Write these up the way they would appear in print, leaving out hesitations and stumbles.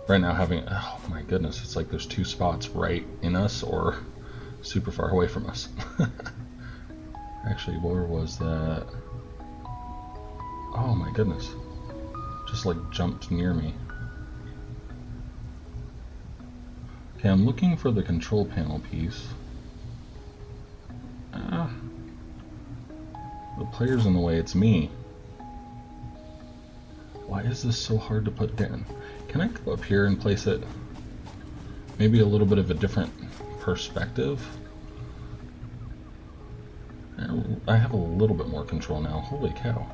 Right now having, oh my goodness, it's like there's two spots right in us or super far away from us. Actually, where was that? Oh my goodness. Just like jumped near me. Okay, I'm looking for the control panel piece. The player's in the way, it's me. Why is this so hard to put down? Can I go up here and place it maybe a little bit of a different perspective? I have a little bit more control now. Holy cow.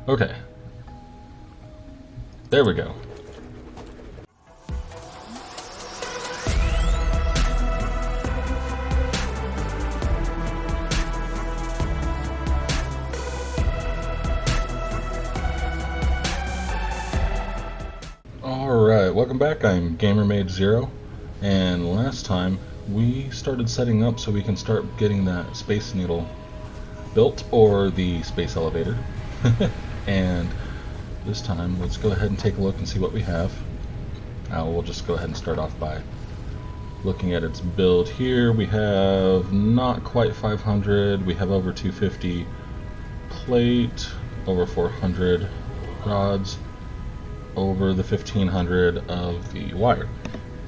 Okay. There we go. Alright, welcome back. I'm GamerMage0, and last time we started setting up so we can start getting that Space Needle built, or the space elevator. And this time, let's go ahead and take a look and see what we have. We'll just go ahead and start off by looking at its build here. We have not quite 500, we have over 250 plate, over 400 rods, over the 1500 of the wire.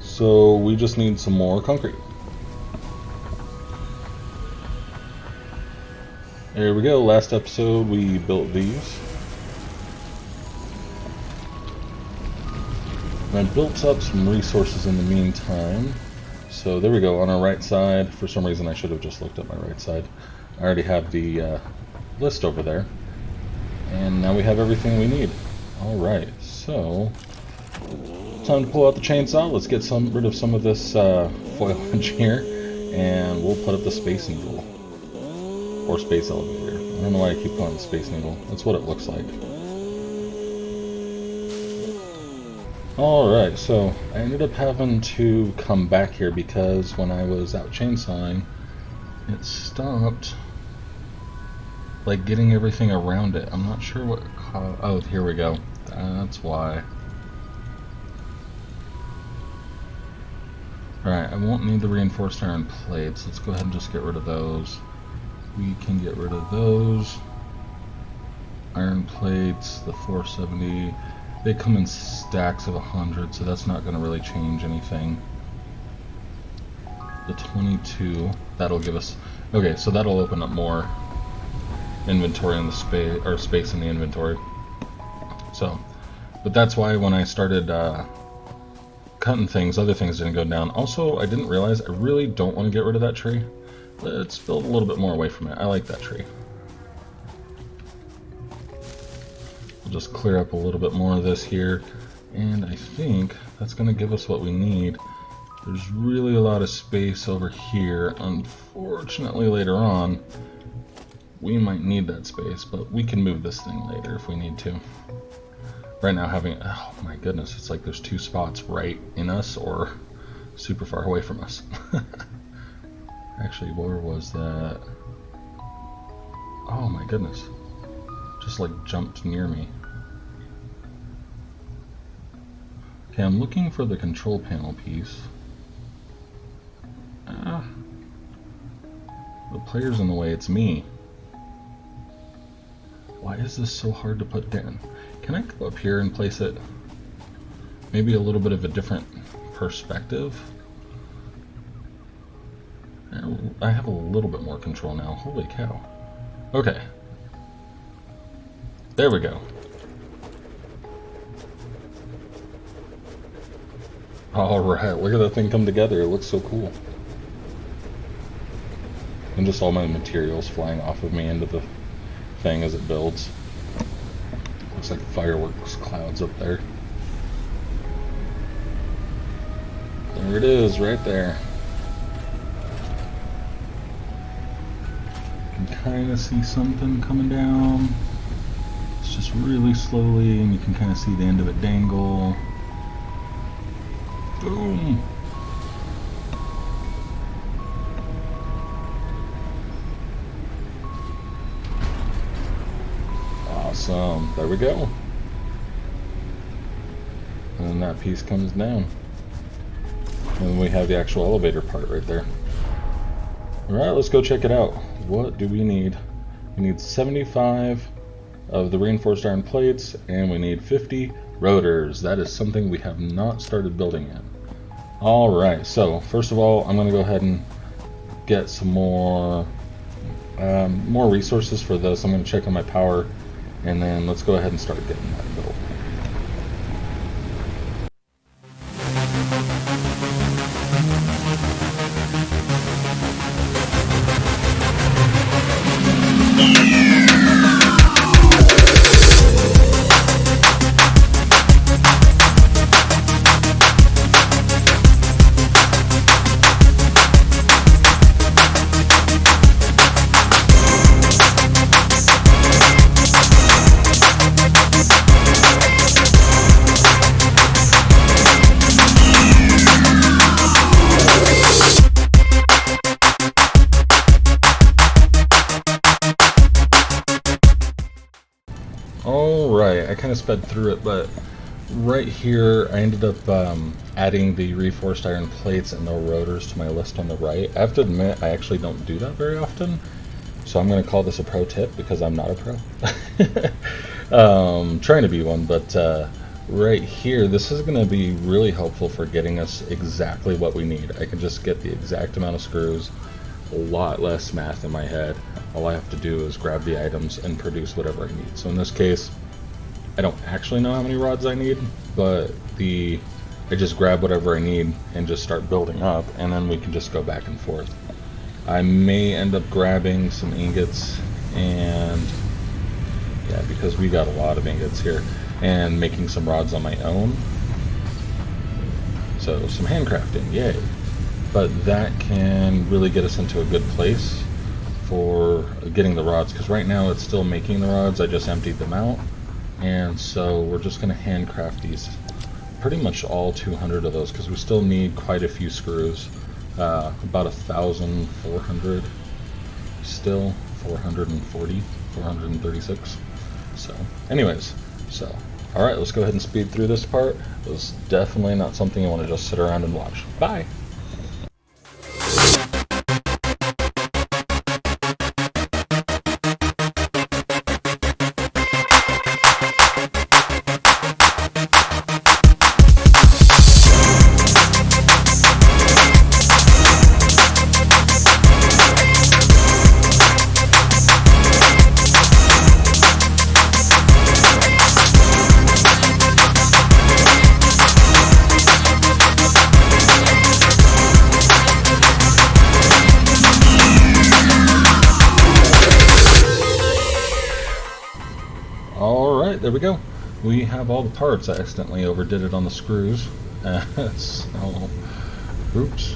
So we just need some more concrete. There we go, last episode we built these. And I built up some resources in the meantime. So there we go, on our right side. For some reason I should have just looked at my right side. I already have the list over there. And now we have everything we need. Alright, so time to pull out the chainsaw. Let's get rid of some of this foliage here, and we'll put up the Space Needle. Or Space Elevator. I don't know why I keep calling it Space Needle. That's what it looks like. Alright, so I ended up having to come back here because when I was out chainsawing, it stopped like getting everything around it. I'm not sure what caused. Oh, here we go. That's why. Alright, I won't need the reinforced iron plates. Let's go ahead and just get rid of those. We can get rid of those. Iron plates, the 470. They come in stacks of 100, so that's not going to really change anything. The 22, that'll give us. Okay, so that'll open up more inventory in the space, or space in the inventory. So, but that's why when I started cutting things, other things didn't go down. Also, I didn't realize I really don't want to get rid of that tree. Let's build a little bit more away from it. I like that tree. We'll just clear up a little bit more of this here, and I think that's going to give us what we need. There's really a lot of space over here. Unfortunately, later on, we might need that space, but we can move this thing later if we need to. Right now having, oh my goodness, it's like there's two spots right in us or super far away from us. Actually, where was that? Oh my goodness. Just like jumped near me. Okay, I'm looking for the control panel piece. The player's in the way, it's me. Why is this so hard to put down? Can I go up here and place it maybe a little bit of a different perspective? I have a little bit more control now. Holy cow. Okay. There we go. Alright, look at that thing come together. It looks so cool. And just all my materials flying off of me into the thing as it builds. Looks like fireworks clouds up there. There it is, right there. You can kind of see something coming down. It's just really slowly, and you can kind of see the end of it dangle. Boom! Awesome. There we go. And and that piece comes down. And then we have the actual elevator part right there. Alright, let's go check it out. What do we need? We need 75 of the reinforced iron plates, and we need 50 rotors. That is something we have not started building yet. Alright, so first of all, I'm going to go ahead and get some more resources for this. I'm going to check on my power, and then let's go ahead and start getting that built. Alright, I kind of sped through it, but right here I ended up adding the reinforced iron plates and the rotors to my list on the right. I have to admit, I actually don't do that very often, so I'm going to call this a pro tip because I'm not a pro. Trying to be one, but right here, this is going to be really helpful for getting us exactly what we need. I can just get the exact amount of screws, a lot less math in my head. All I have to do is grab the items and produce whatever I need. So in this case, I don't actually know how many rods I need, but I just grab whatever I need and just start building up, and then we can just go back and forth. I may end up grabbing some ingots, and yeah, because we got a lot of ingots here, and making some rods on my own. So some handcrafting, yay. But that can really get us into a good place for getting the rods, because right now it's still making the rods. I just emptied them out, and so we're just going to handcraft these, pretty much all 200 of those, because we still need quite a few screws, about 1,400 still, 440, 436. So anyways, alright, let's go ahead and speed through this part. It's definitely not something you want to just sit around and watch. Bye! Alright, there we go. We have all the parts. I accidentally overdid it on the screws. So, oops.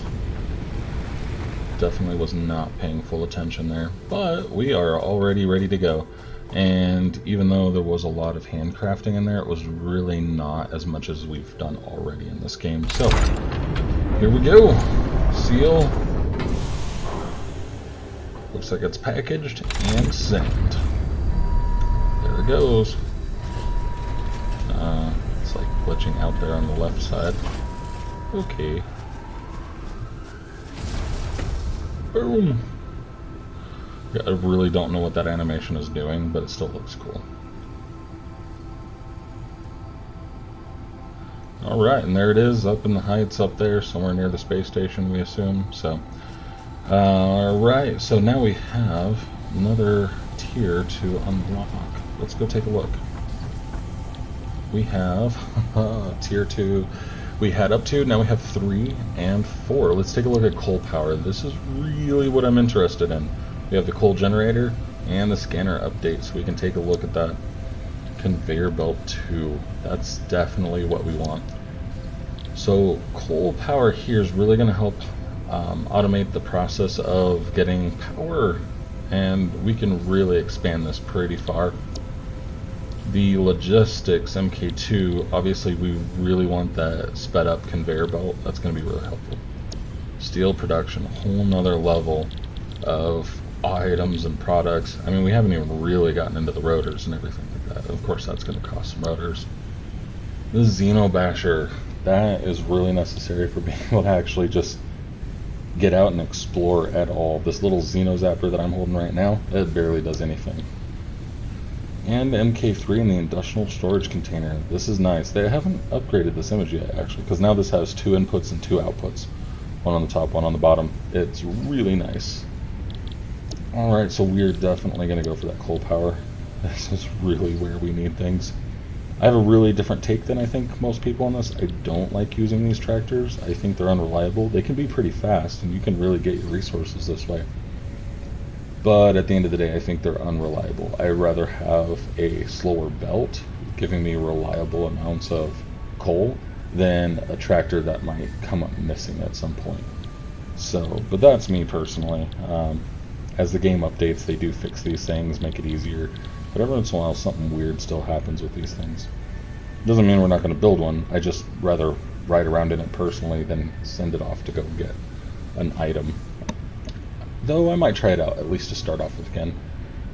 Definitely was not paying full attention there. But we are already ready to go. And even though there was a lot of handcrafting in there, it was really not as much as we've done already in this game. So, here we go. Seal. Looks like it's packaged and sent. There it goes. It's like glitching out there on the left side. Okay. Boom. Yeah, I really don't know what that animation is doing, but it still looks cool. Alright, and there it is, up in the heights up there, somewhere near the space station, we assume. So, alright, so now we have another tier to unlock. Let's go take a look. We have tier 2. We had up to, now we have 3 and 4. Let's take a look at coal power. This is really what I'm interested in. We have the coal generator and the scanner update, so we can take a look at that conveyor belt too. That's definitely what we want. So coal power here is really going to help automate the process of getting power, and we can really expand this pretty far. The logistics MK2, obviously we really want that sped up conveyor belt. That's going to be really helpful. Steel production, a whole nother level of items and products. I mean, we haven't even really gotten into the rotors and everything like that. Of course, that's going to cost some rotors. This Xeno Basher, that is really necessary for being able to actually just get out and explore at all. This little Xeno Zapper that I'm holding right now, it barely does anything. And MK3 in the industrial storage container. This is nice. They haven't upgraded this image yet, actually, because now this has 2 inputs and 2 outputs. One on the top, one on the bottom. It's really nice. Alright, so we're definitely going to go for that coal power. This is really where we need things. I have a really different take than I think most people on this. I don't like using these tractors. I think they're unreliable. They can be pretty fast, and you can really get your resources this way. But at the end of the day, I think they're unreliable. I'd rather have a slower belt giving me reliable amounts of coal than a tractor that might come up missing at some point. So, but that's me personally. As the game updates, they do fix these things, make it easier. But every once in a while, something weird still happens with these things. Doesn't mean we're not going to build one. I just rather ride around in it personally than send it off to go get an item. Though I might try it out, at least to start off with again.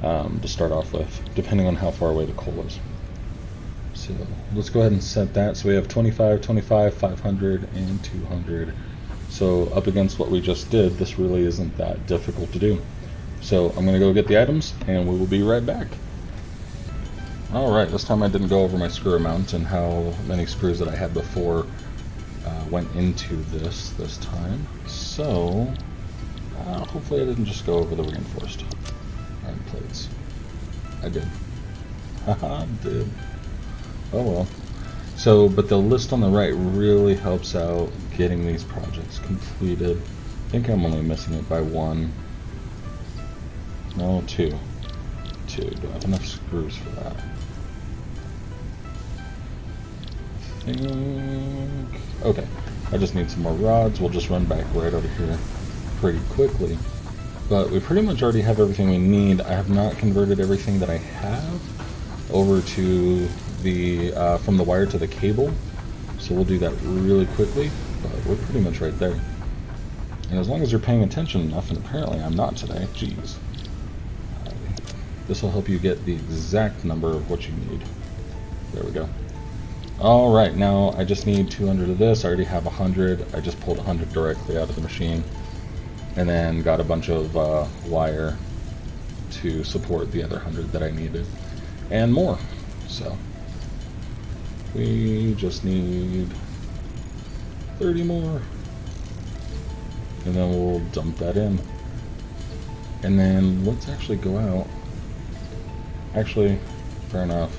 To start off with, depending on how far away the coal is. So let's go ahead and set that. So we have 25, 25, 500, and 200. So up against what we just did, this really isn't that difficult to do. So I'm going to go get the items, and we will be right back. Alright, this time I didn't go over my screw amount and how many screws that I had before went into this time. So, hopefully I didn't just go over the reinforced iron plates. I did. Haha, did. Oh well. So, but the list on the right really helps out getting these projects completed. I think I'm only missing it by 1. No, 2. 2. Do I have enough screws for that? Okay, I just need some more rods. We'll just run back right over here pretty quickly. But we pretty much already have everything we need. I have not converted everything that I have over to the from the wire to the cable, so we'll do that really quickly. But we're pretty much right there. And as long as you're paying attention enough, and apparently I'm not today, jeez. This will help you get the exact number of what you need. There we go. Alright, now I just need 200 of this. I already have 100. I just pulled 100 directly out of the machine. And then got a bunch of wire to support the other 100 that I needed. And more. So, we just need 30 more. And then we'll dump that in. And then let's actually go out. Actually, fair enough.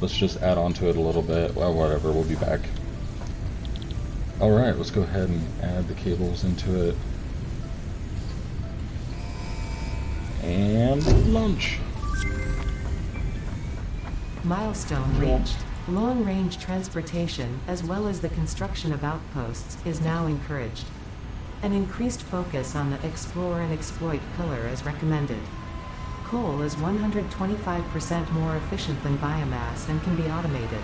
Let's just add on to it a little bit. Well, whatever, we'll be back. Alright, let's go ahead and add the cables into it. And launch. Milestone reached. Long-range transportation, as well as the construction of outposts, is now encouraged. An increased focus on the explore and exploit pillar is recommended. Coal is 125% more efficient than biomass and can be automated.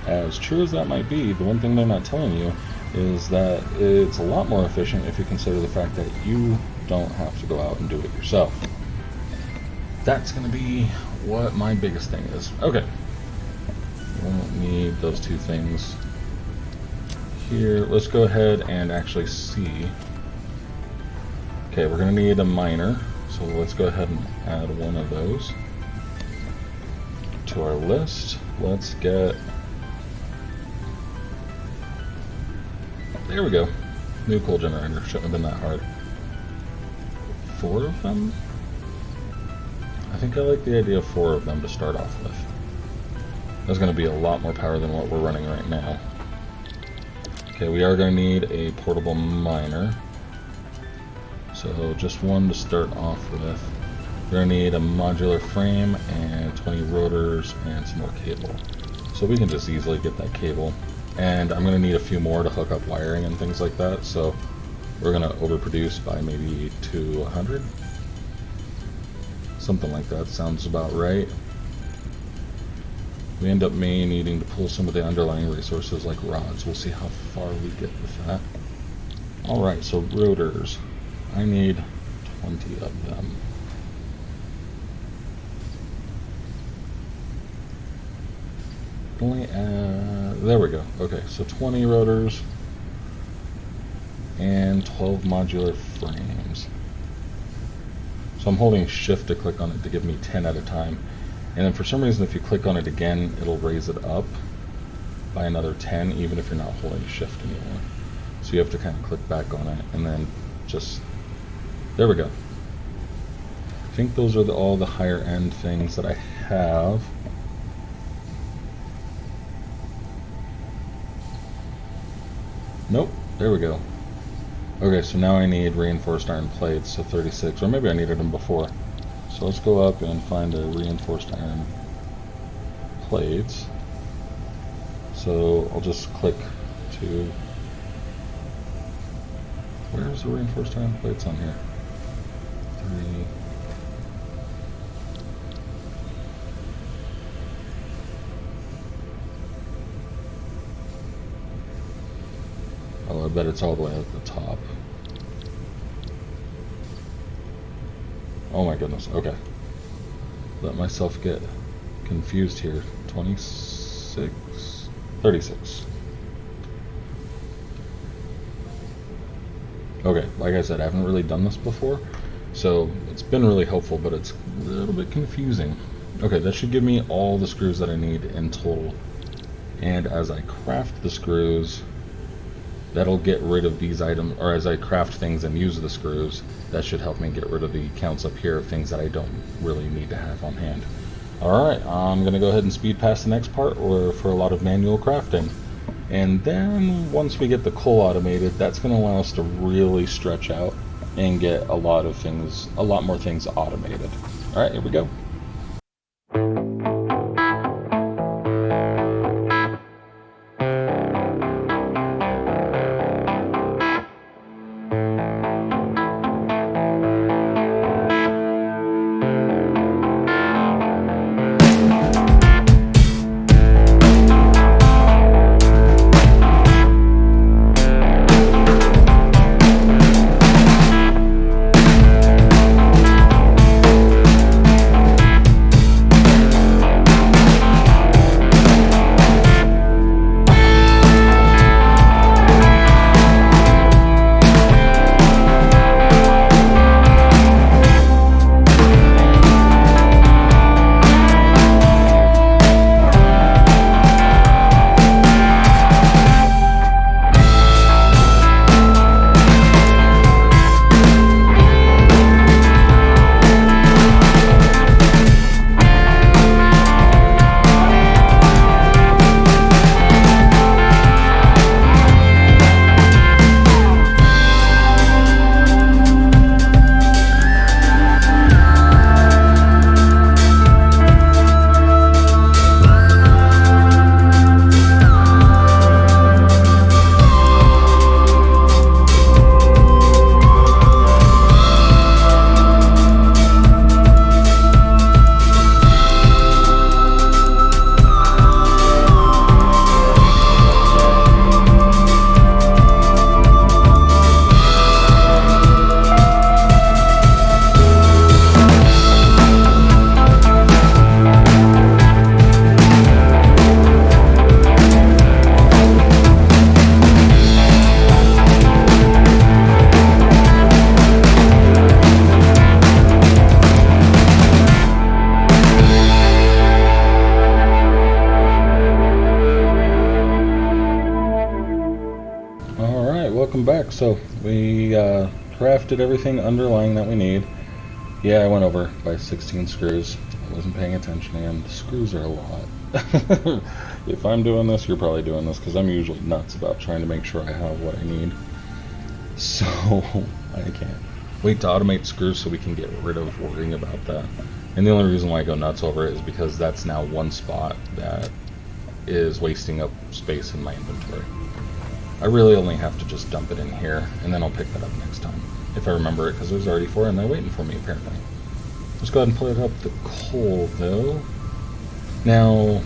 As true as that might be, the one thing they're not telling you is that it's a lot more efficient if you consider the fact that you don't have to go out and do it yourself. That's going to be what my biggest thing is. Okay. We won't need those two things here. Let's go ahead and actually see. Okay, we're going to need a miner. So let's go ahead and add one of those to our list. Let's get... There we go. New coal generator. Shouldn't have been that hard. 4 of them? I think I like the idea of 4 of them to start off with. That's going to be a lot more power than what we're running right now. Okay, we are going to need a portable miner. So just one to start off with. We're going to need a modular frame and 20 rotors and some more cable. So we can just easily get that cable. And I'm going to need a few more to hook up wiring and things like that. So we're going to overproduce by maybe 200. Something like that sounds about right. We end up needing to pull some of the underlying resources like rods. We'll see how far we get with that. Alright, so rotors. I need 20 of them. Only there we go. Okay, so 20 rotors and 12 modular frames. So I'm holding shift to click on it to give me 10 at a time. And then for some reason, if you click on it again, it'll raise it up by another 10, even if you're not holding shift anymore. So you have to kind of click back on it and then just, there we go. I think those are all the higher end things that I have. Nope, there we go. Okay, so now I need reinforced iron plates, so 36, or maybe I needed them before. So let's go up and find the reinforced iron plates. So I'll just click to, where's the reinforced iron plates on here? 3. Oh, I bet it's all the way at the top. Oh my goodness, okay. Let myself get confused here. 26, 36. Okay, like I said, I haven't really done this before, so it's been really helpful, but it's a little bit confusing. Okay, that should give me all the screws that I need in total. And as I craft the screws, that'll get rid of these items, or as I craft things and use the screws, that should help me get rid of the counts up here of things that I don't really need to have on hand. Alright, I'm going to go ahead and speed past the next part for a lot of manual crafting. And then once we get the coal automated, that's going to allow us to really stretch out and get a lot more things automated. Alright, here we go. Welcome back. So we crafted everything underlying that we need. Yeah, I went over by 16 screws. I wasn't paying attention, and the screws are a lot. If I'm doing this, you're probably doing this, because I'm usually nuts about trying to make sure I have what I need. So I can't wait to automate screws so we can get rid of worrying about that. And the only reason why I go nuts over it is because that's now one spot that is wasting up space in my inventory. I really only have to just dump it in here, and then I'll pick that up next time, if I remember it, because there's already 4 in there waiting for me, apparently. Let's go ahead and put up the coal, though. Now,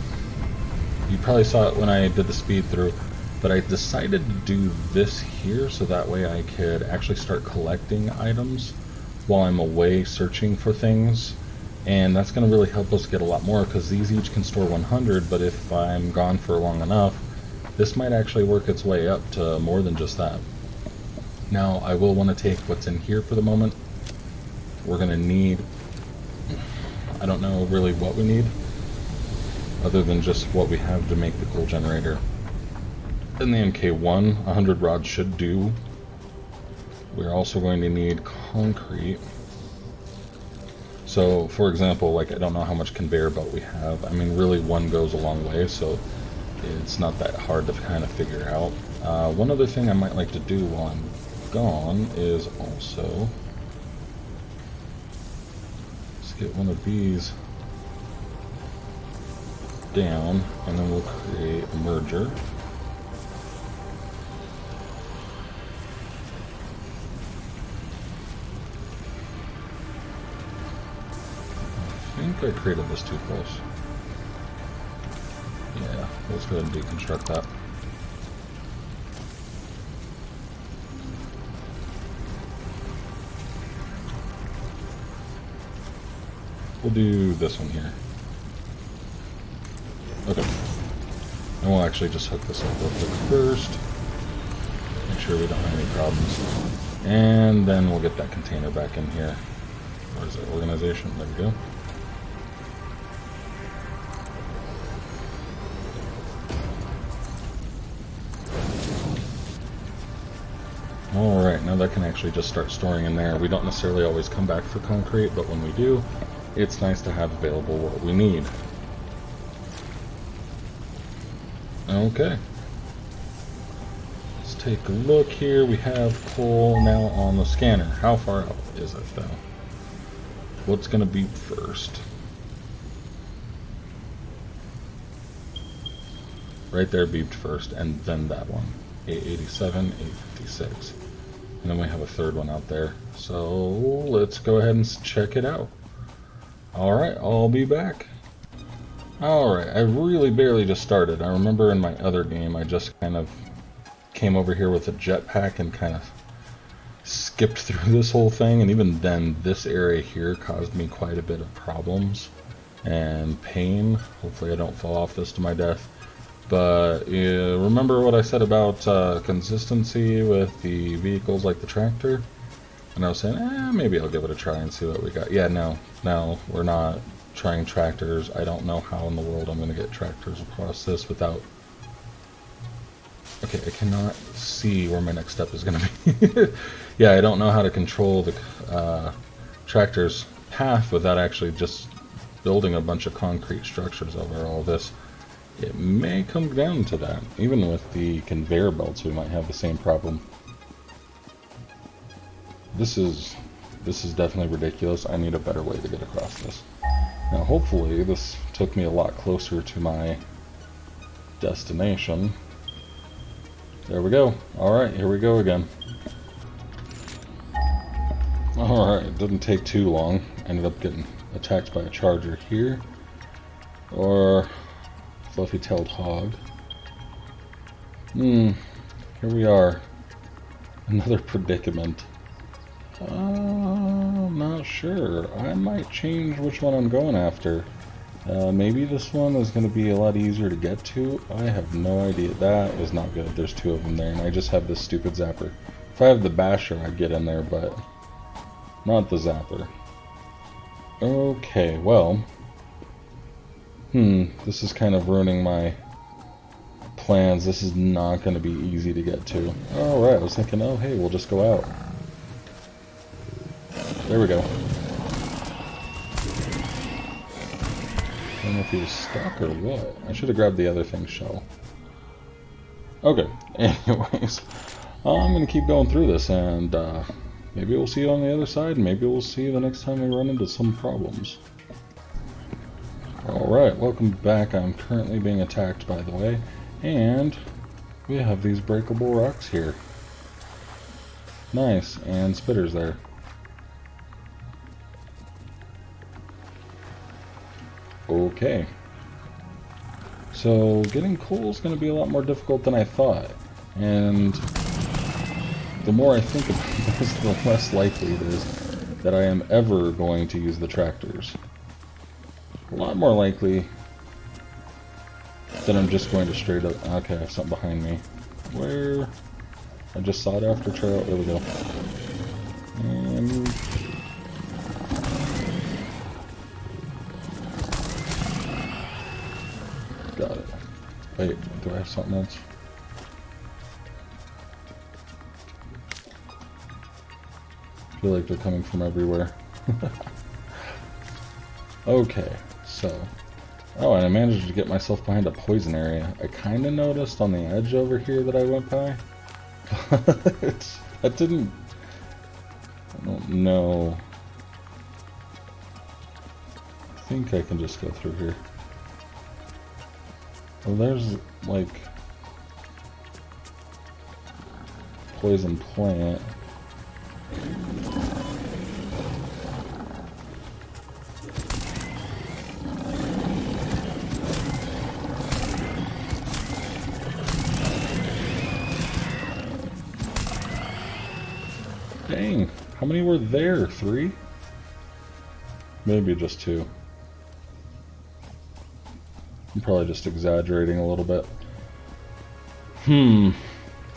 you probably saw it when I did the speed through, but I decided to do this here so that way I could actually start collecting items while I'm away searching for things, And that's going to really help us get a lot more, because these each can store 100, but if I'm gone for long enough, this might actually work its way up to more than just that. Now, I will want to take what's in here for the moment. We're going to need, I don't know really what we need, other than just what we have to make the coal generator. In the MK1, 100 rods should do. We're also going to need concrete. So, for example, like, I don't know how much conveyor belt we have. I mean, really, one goes a long way, so it's not that hard to kind of figure out. One other thing I might like to do while I'm gone is also, let's get one of these down, and then we'll create a merger. I think I created this too close. Yeah, let's go ahead and deconstruct that. We'll do this one here. Okay. And we'll actually just hook this up real quick first. Make sure we don't have any problems. And then we'll get that container back in here. Where is it? Organization. There we go. Alright, now that can actually just start storing in there. We don't necessarily always come back for concrete, but when we do, it's nice to have available what we need. Okay. Let's take a look here. We have coal now on the scanner. How far out is it, though? What's going to be first? Right there beeped first, and then that one. 887, 856. And then we have a third one out there. So let's go ahead and check it out. Alright, I'll be back. Alright, I really barely just started. I remember in my other game I just kind of came over here with a jetpack and kind of skipped through this whole thing, and even then this area here caused me quite a bit of problems and pain. Hopefully I don't fall off this to my death. But remember what I said about consistency with the vehicles like the tractor? And I was saying, maybe I'll give it a try and see what we got. Yeah, no, we're not trying tractors. I don't know how in the world I'm going to get tractors across this without... Okay, I cannot see where my next step is going to be. Yeah, I don't know how to control the tractor's path without actually just building a bunch of concrete structures over all this. It may come down to that. Even with the conveyor belts, we might have the same problem. This is definitely ridiculous. I need a better way to get across this. Now, hopefully, this took me a lot closer to my destination. There we go. Alright, here we go again. Alright, it didn't take too long. Ended up getting attacked by a charger here. Or... fluffy-tailed hog. Here we are. Another predicament. I'm not sure. I might change which one I'm going after. Maybe this one is going to be a lot easier to get to. I have no idea. That is not good. There's two of them there, and I just have this stupid zapper. If I have the basher, I'd get in there, but not the zapper. Okay, well... this is kind of ruining my plans. This is not going to be easy to get to. Alright, I was thinking, oh hey, we'll just go out. There we go. I don't know if he was stuck or what. I should have grabbed the other thing's shell. Okay, anyways. I'm going to keep going through this, and maybe we'll see you on the other side. Maybe we'll see you the next time we run into some problems. Alright, welcome back. I'm currently being attacked, by the way, and we have these breakable rocks here. Nice, and spitters there. Okay. So, getting coal is going to be a lot more difficult than I thought, and the more I think about this, the less likely it is that I am ever going to use the tractors. a lot more likely that I'm just going to straight up... Okay, I have something behind me. Where? I just sought after trail. There we go. And... got it. Wait, do I have something else? I feel like they're coming from everywhere. Okay, so... Oh, and I managed to get myself behind a poison area. I kind of noticed on the edge over here that I went by. But that didn't... I don't know. I think I can just go through here. Well, there's, like... poison plant. Dang, how many were there? 3? Maybe just 2. I'm probably just exaggerating a little bit.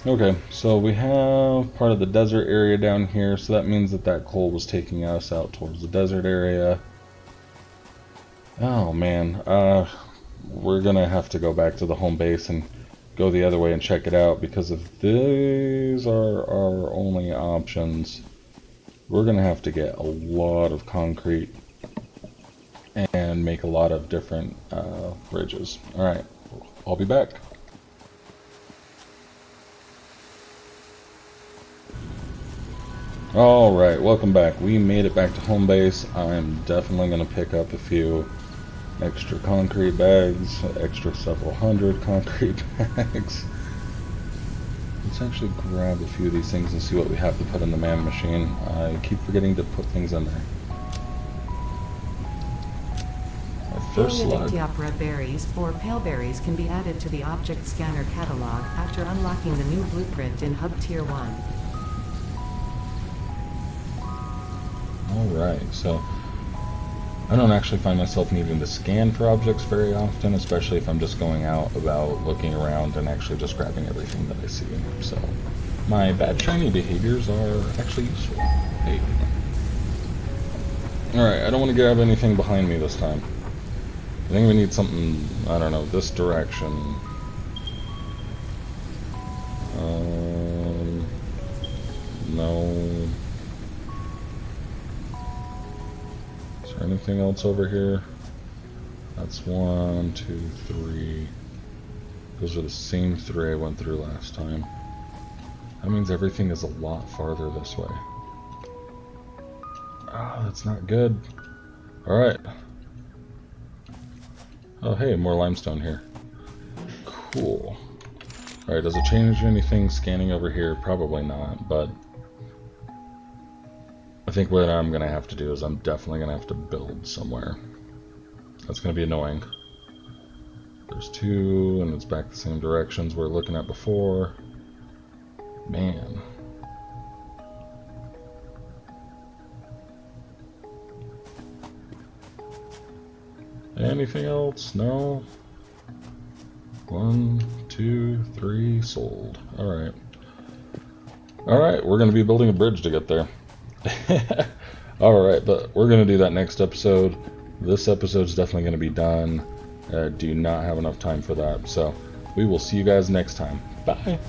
Okay, so we have part of the desert area down here, so that means that that coal was taking us out towards the desert area. Oh man, we're gonna have to go back to the home base and go the other way and check it out, because if these are our only options, we're gonna have to get a lot of concrete and make a lot of different bridges. Alright, I'll be back. Alright, welcome back. We made it back to home base. I'm definitely going to pick up a few extra concrete bags, extra several hundred concrete bags. Let's actually grab a few of these things and see what we have to put in the man machine. I keep forgetting to put things in there. Our first slug. Ecdyopera berries or pale berries can be added to the object scanner catalog after unlocking the new blueprint in Hub Tier 1. Alright, so I don't actually find myself needing to scan for objects very often, especially if I'm just going out about looking around and actually just grabbing everything that I see. So my bad shiny behaviors are actually useful. Hey. Alright, I don't want to grab anything behind me this time. I think we need something, I don't know, this direction. No. Is there anything else over here? That's 1, 2, 3. Those are the same 3 I went through last time. That means everything is a lot farther this way. Ah, that's not good. Alright. Oh hey, more limestone here. Cool. Alright, does it change anything scanning over here? Probably not, but I think what I'm going to have to do is I'm definitely going to have to build somewhere. That's going to be annoying. There's 2, and it's back the same directions we're looking at before. Man. Anything else? No? 1, 2, 3, sold. Alright. Alright, we're going to be building a bridge to get there. Alright, but we're going to do that next episode. This episode's definitely going to be done. I do not have enough time for that, so we will see you guys next time. Bye!